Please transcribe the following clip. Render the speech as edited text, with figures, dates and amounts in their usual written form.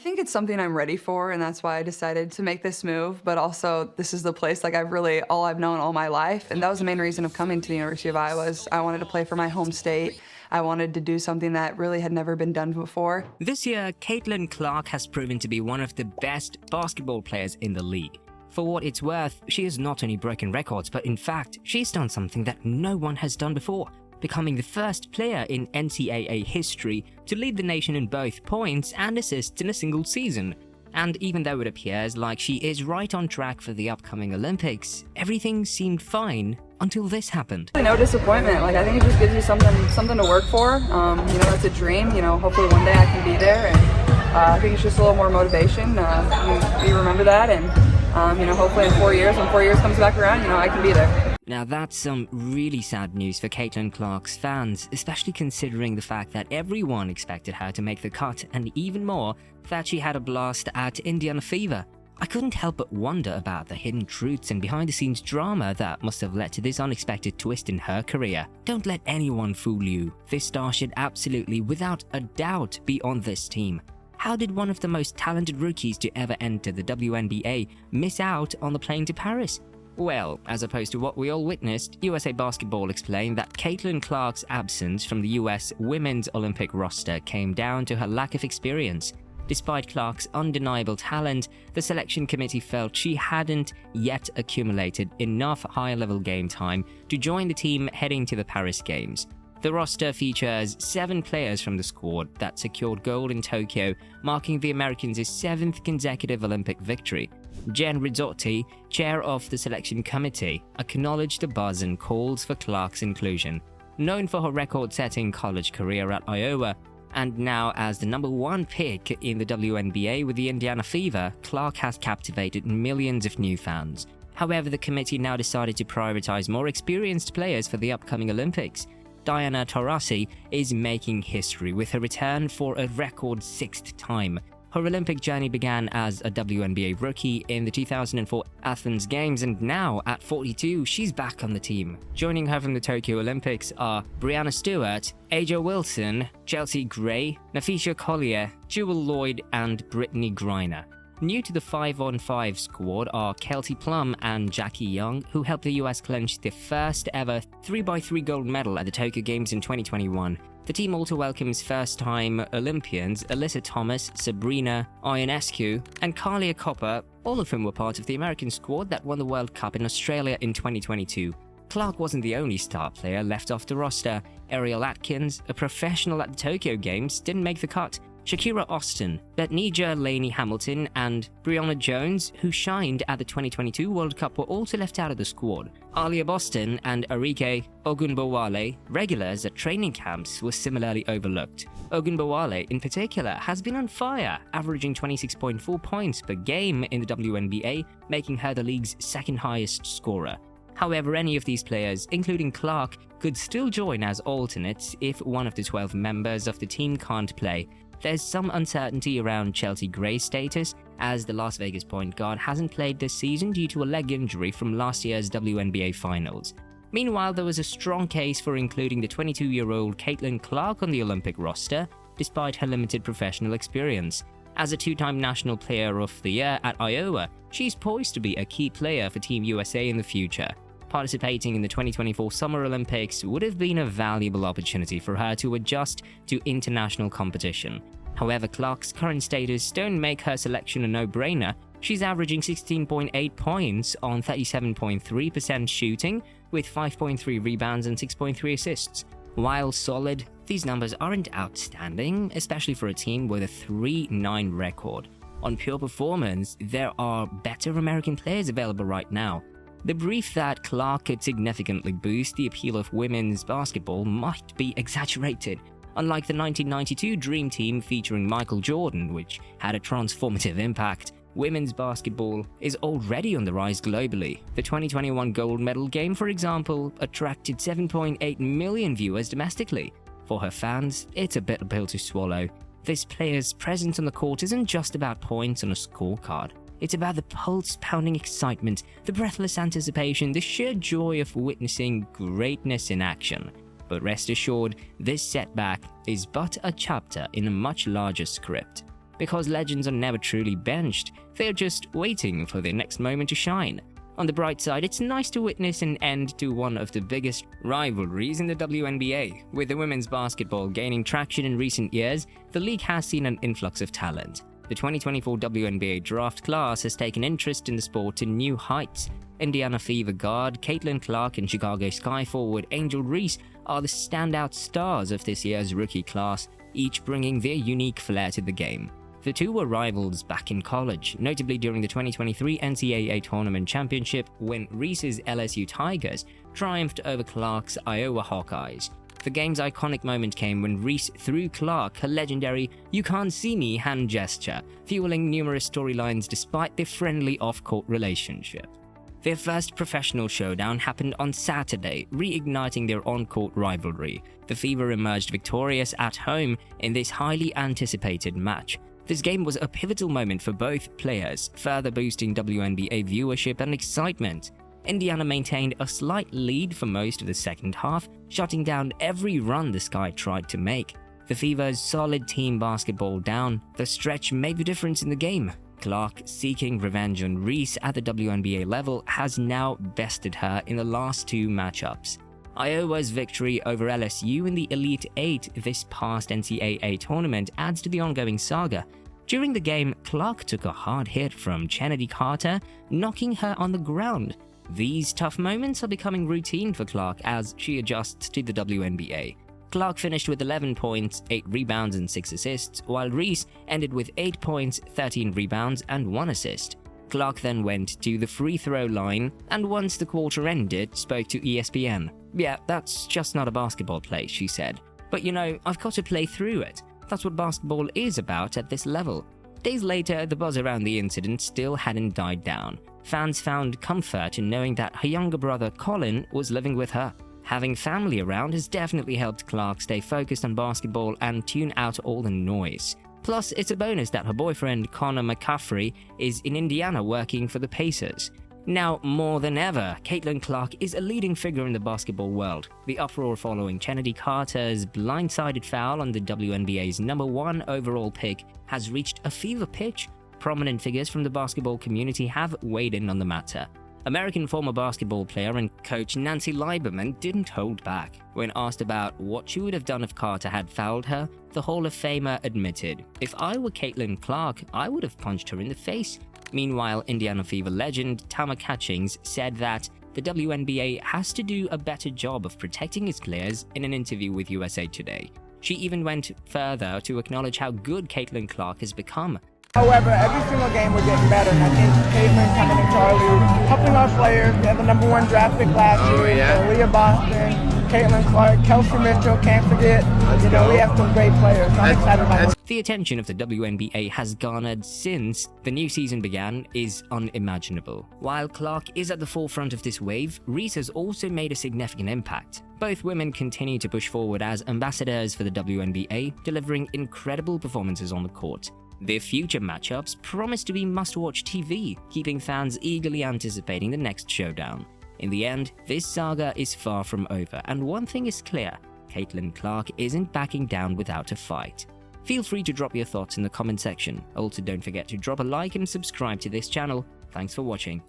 I think it's something I'm ready for, and that's why I decided to make this move, but also this is the place like all I've known all my life, and that was the main reason of coming to the University of Iowa is I wanted to play for my home state. I wanted to do something that really had never been done before. This year, Caitlin Clark has proven to be one of the best basketball players in the league. For what it's worth, she has not only broken records, but in fact, she's done something that no one has done before, becoming the first player in Ncaa history to lead the nation in both points and assists in a single season. And even though it appears like she is right on track for the upcoming Olympics, everything seemed fine until this happened. No disappointment. Like I think it just gives you something to work for. It's a dream. Hopefully one day I can be there, and I think it's just a little more motivation. You remember that, and hopefully in 4 years, when 4 years comes back around, I can be there. Now that's some really sad news for Caitlin Clark's fans, especially considering the fact that everyone expected her to make the cut, and even more, that she had a blast at Indiana Fever. I couldn't help but wonder about the hidden truths and behind-the-scenes drama that must have led to this unexpected twist in her career. Don't let anyone fool you. This star should absolutely, without a doubt, be on this team. How did one of the most talented rookies to ever enter the WNBA miss out on the plane to Paris? Well, as opposed to what we all witnessed, USA Basketball explained that Caitlin Clark's absence from the US Women's Olympic roster came down to her lack of experience. Despite Clark's undeniable talent, the selection committee felt she hadn't yet accumulated enough higher-level game time to join the team heading to the Paris Games. The roster features 7 players from the squad that secured gold in Tokyo, marking the Americans' 7th consecutive Olympic victory. Jen Rizzotti, chair of the selection committee, acknowledged the buzz and calls for Clark's inclusion. Known for her record-setting college career at Iowa, and now as the number 1 pick in the WNBA with the Indiana Fever, Clark has captivated millions of new fans. However, the committee now decided to prioritize more experienced players for the upcoming Olympics. Diana Taurasi is making history with her return for a record 6th time. Her Olympic journey began as a WNBA rookie in the 2004 Athens Games, and now, at 42, she's back on the team. Joining her from the Tokyo Olympics are Brianna Stewart, Aja Wilson, Chelsea Gray, Nafisha Collier, Jewel Lloyd, and Brittany Griner. New to the 5-on-5 squad are Kelsey Plum and Jackie Young, who helped the US clinch the first ever 3x3 gold medal at the Tokyo Games in 2021. The team also welcomes first-time Olympians Alyssa Thomas, Sabrina Ionescu, and Carlia Copper, all of whom were part of the American squad that won the World Cup in Australia in 2022. Clark wasn't the only star player left off the roster. Ariel Atkins, a professional at the Tokyo Games, didn't make the cut. Shakira Austin, Betnija Laney Hamilton, and Brianna Jones, who shined at the 2022 World Cup, were also left out of the squad. Alia Boston and Arike Ogunbowale, regulars at training camps, were similarly overlooked. Ogunbowale, in particular, has been on fire, averaging 26.4 points per game in the WNBA, making her the league's 2nd highest scorer. However, any of these players, including Clark, could still join as alternates if one of the 12 members of the team can't play. There's some uncertainty around Chelsea Gray's status, as the Las Vegas point guard hasn't played this season due to a leg injury from last year's WNBA Finals. Meanwhile, there was a strong case for including the 22-year-old Caitlin Clark on the Olympic roster, despite her limited professional experience. As a 2-time National Player of the Year at Iowa, she's poised to be a key player for Team USA in the future. Participating in the 2024 Summer Olympics would have been a valuable opportunity for her to adjust to international competition. However, Clark's current status don't make her selection a no-brainer. She's averaging 16.8 points on 37.3% shooting, with 5.3 rebounds and 6.3 assists. While solid, these numbers aren't outstanding, especially for a team with a 3-9 record. On pure performance, there are better American players available right now. The belief that Clark could significantly boost the appeal of women's basketball might be exaggerated. Unlike the 1992 Dream Team featuring Michael Jordan, which had a transformative impact, women's basketball is already on the rise globally. The 2021 gold medal game, for example, attracted 7.8 million viewers domestically. For her fans, it's a bitter pill to swallow. This player's presence on the court isn't just about points on a scorecard. It's about the pulse-pounding excitement, the breathless anticipation, the sheer joy of witnessing greatness in action. But rest assured, this setback is but a chapter in a much larger script. because legends are never truly benched, they're just waiting for their next moment to shine. On the bright side, it's nice to witness an end to one of the biggest rivalries in the WNBA. With the women's basketball gaining traction in recent years, the league has seen an influx of talent. The 2024 WNBA draft class has taken interest in the sport to new heights. Indiana Fever guard Caitlin Clark and Chicago Sky forward Angel Reese are the standout stars of this year's rookie class, each bringing their unique flair to the game. The two were rivals back in college, notably during the 2023 Ncaa Tournament Championship when Reese's LSU Tigers triumphed over Clark's Iowa Hawkeyes. The game's iconic moment came when Reese threw Clark her legendary "you can't see me" hand gesture, fueling numerous storylines despite their friendly off-court relationship. Their first professional showdown happened on Saturday, reigniting their on-court rivalry. The Fever emerged victorious at home in this highly anticipated match. This game was a pivotal moment for both players, further boosting WNBA viewership and excitement. Indiana maintained a slight lead for most of the second half, shutting down every run the Sky tried to make. The Fever's solid team basketball down the stretch made the difference in the game. Clark, seeking revenge on Reese at the WNBA level, has now bested her in the last two matchups. Iowa's victory over LSU in the Elite Eight this past NCAA tournament adds to the ongoing saga. During the game, Clark took a hard hit from Ncaa Carter, knocking her on the ground. These tough moments are becoming routine for Clark as she adjusts to the WNBA. Clark finished with 11 points, 8 rebounds and 6 assists, while Reese ended with 8 points, 13 rebounds and 1 assist. Clark then went to the free throw line and once the quarter ended, spoke to ESPN. "Yeah, that's just not a basketball play," she said. "But you know, I've got to play through it. That's what basketball is about at this level." Days later, the buzz around the incident still hadn't died down. Fans found comfort in knowing that her younger brother Colin was living with her. Having family around has definitely helped Clark stay focused on basketball and tune out all the noise. Plus, it's a bonus that her boyfriend Connor McCaffrey is in Indiana working for the Pacers. Now more than ever, Caitlin Clark is a leading figure in the basketball world. The uproar following Ncaa Carter's blindsided foul on the WNBA's #1 overall pick has reached a fever pitch. Prominent figures from the basketball community have weighed in on the matter. American former basketball player and coach Nancy Lieberman didn't hold back. When asked about what she would have done if Carter had fouled her, the Hall of Famer admitted, "If I were Caitlin Clark, I would have punched her in the face." Meanwhile, Indiana Fever legend Tama Catchings said that the WNBA has to do a better job of protecting its players in an interview with USA Today. She even went further to acknowledge how good Caitlin Clark has become. However, every single game we're getting better, and I think Caitlin coming into our league, helping our players. We had the #1 draft pick last year. So Leah Boston, Caitlin Clark, Kelsey Mitchell, can't forget. We have some great players. So I'm excited about it. The attention of the WNBA has garnered since the new season began is unimaginable. While Clark is at the forefront of this wave, Reese has also made a significant impact. Both women continue to push forward as ambassadors for the WNBA, delivering incredible performances on the court. Their future matchups promise to be must-watch TV, keeping fans eagerly anticipating the next showdown. In the end, this saga is far from over, and one thing is clear: Caitlin Clark isn't backing down without a fight. Feel free to drop your thoughts in the comment section. Also, don't forget to drop a like and subscribe to this channel. Thanks for watching.